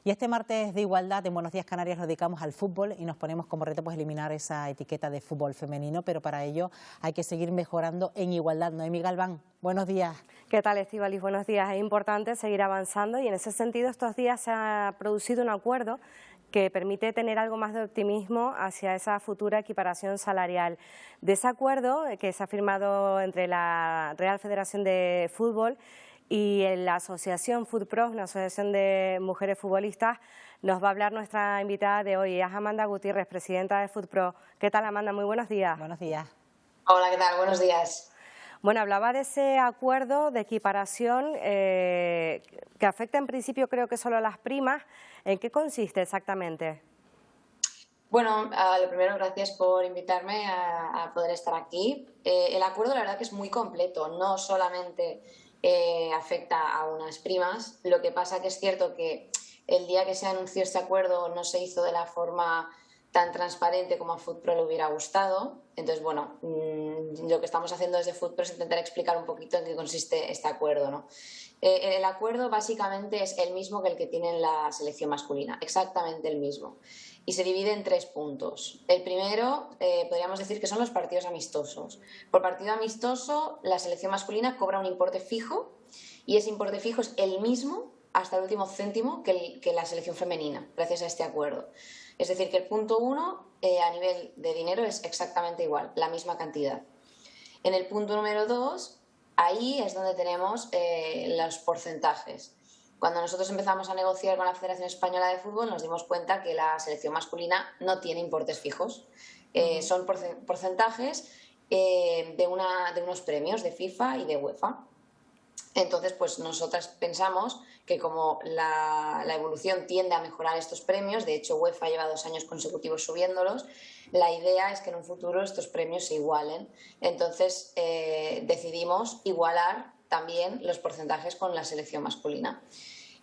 Y este martes de igualdad en Buenos Días Canarias nos dedicamos al fútbol y nos ponemos como reto eliminar esa etiqueta de fútbol femenino, pero para ello hay que seguir mejorando en igualdad. Noemí Galván, buenos días. ¿Qué tal, Estíbaliz? Buenos días. Es importante seguir avanzando y en ese sentido estos días se ha producido un acuerdo que permite tener algo más de optimismo hacia esa futura equiparación salarial. De ese acuerdo que se ha firmado entre la Real Federación de Fútbol y la Asociación FUTPRO, una asociación de mujeres futbolistas, nos va a hablar nuestra invitada de hoy, es Amanda Gutiérrez, presidenta de FUTPRO. ¿Qué tal, Amanda? Muy buenos días. Buenos días. Hola, ¿qué tal? Buenos días. Bueno, hablaba de ese acuerdo de equiparación que afecta en principio creo que solo a las primas. ¿En qué consiste exactamente? Bueno, lo primero, gracias por invitarme a poder estar aquí. El acuerdo, la verdad que es muy completo, no solamente afecta a unas primas, lo que pasa que es cierto que el día que se anunció este acuerdo no se hizo de la forma tan transparente como a FUTPRO le hubiera gustado. Entonces, bueno, lo que estamos haciendo desde FUTPRO es intentar explicar un poquito en qué consiste este acuerdo, ¿no? El acuerdo básicamente es el mismo que el que tiene la selección masculina, exactamente el mismo. Y se divide en 3 puntos. El primero, podríamos decir que son los partidos amistosos. Por partido amistoso, la selección masculina cobra un importe fijo y ese importe fijo es el mismo hasta el último céntimo que la selección femenina, gracias a este acuerdo. Es decir, que el punto 1 a nivel de dinero es exactamente igual, la misma cantidad. En el punto número 2, ahí es donde tenemos los porcentajes. Cuando nosotros empezamos a negociar con la Federación Española de Fútbol nos dimos cuenta que la selección masculina no tiene importes fijos. Son porcentajes de unos premios de FIFA y de UEFA. Entonces, pues nosotras pensamos que como la evolución tiende a mejorar estos premios, de hecho UEFA lleva 2 años consecutivos subiéndolos, la idea es que en un futuro estos premios se igualen. Entonces decidimos igualar también los porcentajes con la selección masculina.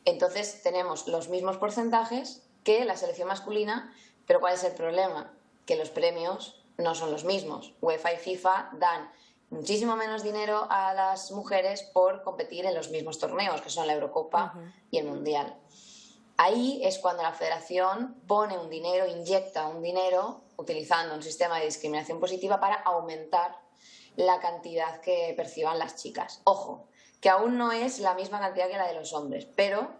Entonces tenemos los mismos porcentajes que la selección masculina, pero ¿cuál es el problema? Que los premios no son los mismos. UEFA y FIFA dan muchísimo menos dinero a las mujeres por competir en los mismos torneos, que son la Eurocopa y el Mundial. Ahí es cuando la federación pone un dinero, inyecta un dinero, utilizando un sistema de discriminación positiva para aumentar la cantidad que perciban las chicas. Ojo, que aún no es la misma cantidad que la de los hombres, pero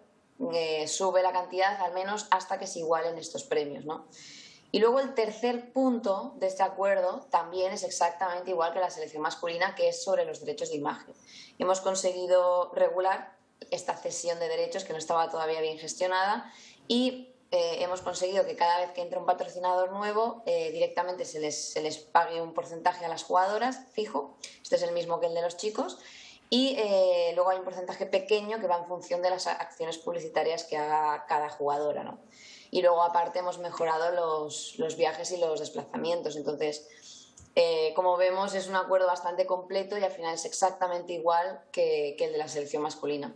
sube la cantidad al menos hasta que se igualen estos premios, ¿no? Y luego el tercer punto de este acuerdo también es exactamente igual que la selección masculina, que es sobre los derechos de imagen. Hemos conseguido regular esta cesión de derechos que no estaba todavía bien gestionada y hemos conseguido que cada vez que entra un patrocinador nuevo directamente se les pague un porcentaje a las jugadoras fijo. Este es el mismo que el de los chicos. Y luego hay un porcentaje pequeño que va en función de las acciones publicitarias que haga cada jugadora, ¿no? Y luego aparte hemos mejorado los viajes y los desplazamientos. Entonces, como vemos, es un acuerdo bastante completo y al final es exactamente igual que el de la selección masculina.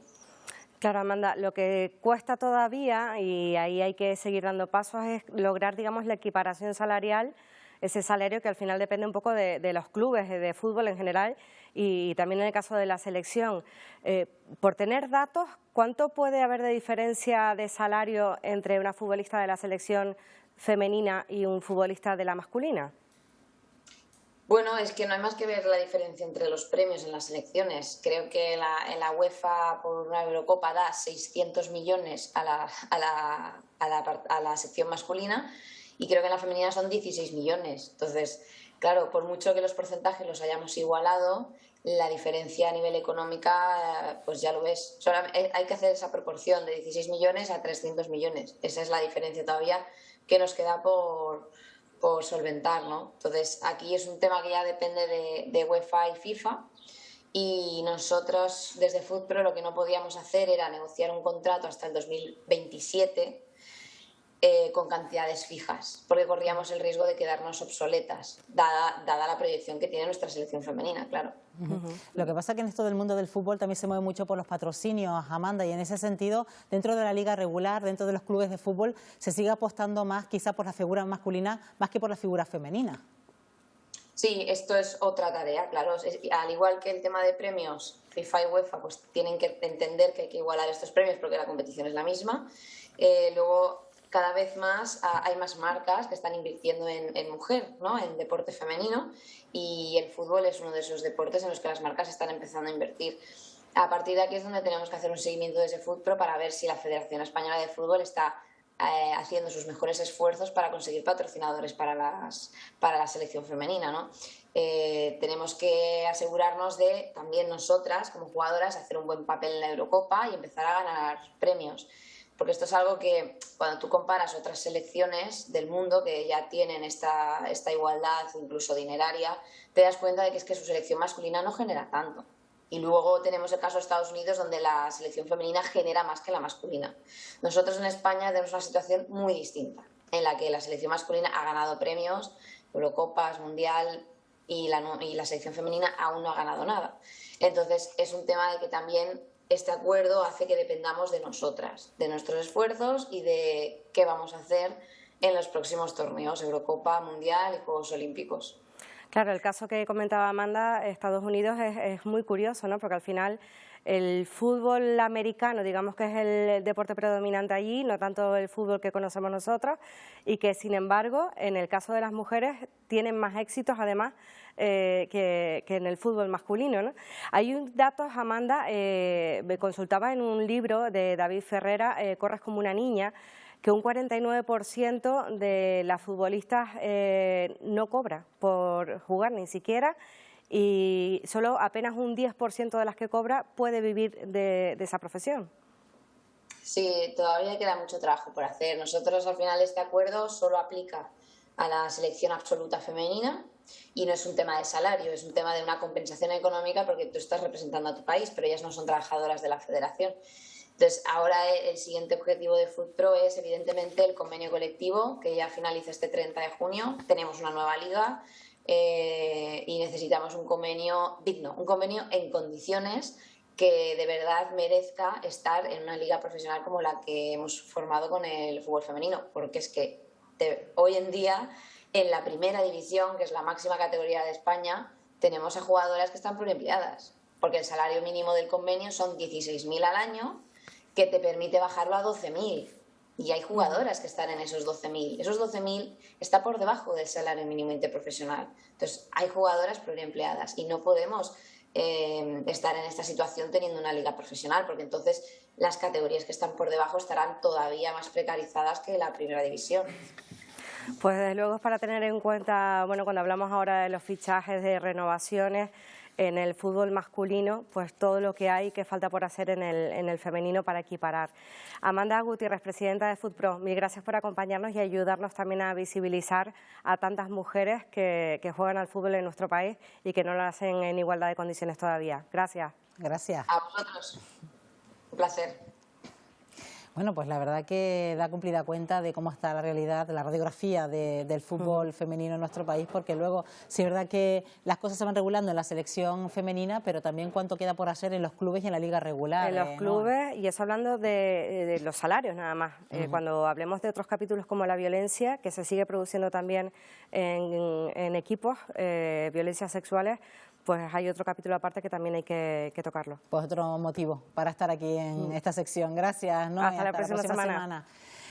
Claro, Amanda, lo que cuesta todavía, y ahí hay que seguir dando pasos, es lograr, digamos, la equiparación salarial, ese salario que al final depende un poco de los clubes de fútbol en general y también en el caso de la selección. Por tener datos, ¿cuánto puede haber de diferencia de salario entre una futbolista de la selección femenina y un futbolista de la masculina? Bueno, es que no hay más que ver la diferencia entre los premios en las selecciones. Creo que en la UEFA por una Eurocopa da 600 millones a la sección masculina y creo que en la femenina son 16 millones. Entonces, claro, por mucho que los porcentajes los hayamos igualado, la diferencia a nivel económica, pues ya lo ves. Hay que hacer esa proporción de 16 millones a 300 millones. Esa es la diferencia todavía que nos queda por solventar, ¿no? Entonces, aquí es un tema que ya depende de UEFA y FIFA y nosotros desde FUTPRO lo que no podíamos hacer era negociar un contrato hasta el 2027 con cantidades fijas, porque corríamos el riesgo de quedarnos obsoletas, dada la proyección que tiene nuestra selección femenina, claro. Lo que pasa es que en esto del mundo del fútbol también se mueve mucho por los patrocinios, Amanda, y en ese sentido, dentro de la liga regular, dentro de los clubes de fútbol, se sigue apostando más quizá por la figura masculina más que por la figura femenina. Sí, esto es otra tarea, claro. Al igual que el tema de premios, FIFA y UEFA pues tienen que entender que hay que igualar estos premios porque la competición es la misma. luego cada vez más hay más marcas que están invirtiendo en mujer, ¿no? En deporte femenino, y el fútbol es uno de esos deportes en los que las marcas están empezando a invertir. A partir de aquí es donde tenemos que hacer un seguimiento de ese FUTPRO para ver si la Federación Española de Fútbol está haciendo sus mejores esfuerzos para conseguir patrocinadores para la selección femenina, ¿no? Tenemos que asegurarnos de, también nosotras como jugadoras, hacer un buen papel en la Eurocopa y empezar a ganar premios. Porque esto es algo que cuando tú comparas otras selecciones del mundo que ya tienen esta igualdad incluso dineraria, te das cuenta de que es que su selección masculina no genera tanto. Y luego tenemos el caso de Estados Unidos, donde la selección femenina genera más que la masculina. Nosotros en España tenemos una situación muy distinta, en la que la selección masculina ha ganado premios, Eurocopas, Mundial, y la selección femenina aún no ha ganado nada. Entonces es un tema de que también este acuerdo hace que dependamos de nosotras, de nuestros esfuerzos y de qué vamos a hacer en los próximos torneos, Eurocopa, Mundial y Juegos Olímpicos. Claro, el caso que comentaba Amanda, Estados Unidos, es muy curioso, ¿no? Porque al final el fútbol americano, digamos que es el deporte predominante allí, no tanto el fútbol que conocemos nosotros, y que sin embargo, en el caso de las mujeres, tienen más éxitos además que en el fútbol masculino, ¿no? Hay un dato, Amanda, me consultaba en un libro de David Ferrera, Corres como una niña, que un 49% de las futbolistas no cobra por jugar ni siquiera, y solo apenas un 10% de las que cobra puede vivir de esa profesión. Sí, todavía queda mucho trabajo por hacer. Nosotros al final este acuerdo solo aplica a la selección absoluta femenina y no es un tema de salario, es un tema de una compensación económica porque tú estás representando a tu país, pero ellas no son trabajadoras de la federación. Entonces, ahora el siguiente objetivo de FUTPRO es, evidentemente, el convenio colectivo, que ya finaliza este 30 de junio. Tenemos una nueva liga y necesitamos un convenio digno, un convenio en condiciones que de verdad merezca estar en una liga profesional como la que hemos formado con el fútbol femenino, porque es que hoy en día, en la primera división, que es la máxima categoría de España, tenemos a jugadoras que están pluriempleadas, porque el salario mínimo del convenio son 16.000 al año, que te permite bajarlo a 12.000. Y hay jugadoras que están en esos 12.000. Esos 12.000 está por debajo del salario mínimo interprofesional. Entonces, hay jugadoras pluriempleadas y no podemos estar en esta situación teniendo una liga profesional, porque entonces las categorías que están por debajo estarán todavía más precarizadas que la primera división. Pues desde luego es para tener en cuenta, bueno, cuando hablamos ahora de los fichajes, de renovaciones, en el fútbol masculino, pues todo lo que hay que falta por hacer en el femenino para equiparar. Amanda Gutiérrez, presidenta de FUTPRO, mil gracias por acompañarnos y ayudarnos también a visibilizar a tantas mujeres que juegan al fútbol en nuestro país y que no lo hacen en igualdad de condiciones todavía. Gracias. Gracias. A vosotros. Un placer. Bueno, pues la verdad que da cumplida cuenta de cómo está la realidad, la radiografía del fútbol femenino en nuestro país, porque luego sí es verdad que las cosas se van regulando en la selección femenina, pero también cuánto queda por hacer en los clubes y en la liga regular. En los clubes, y eso hablando de los salarios nada más. Cuando hablemos de otros capítulos como la violencia, que se sigue produciendo también en equipos, violencias sexuales, pues hay otro capítulo aparte que también hay que tocarlo. Pues otro motivo para estar aquí en esta sección. Gracias, ¿no? Hasta la próxima semana.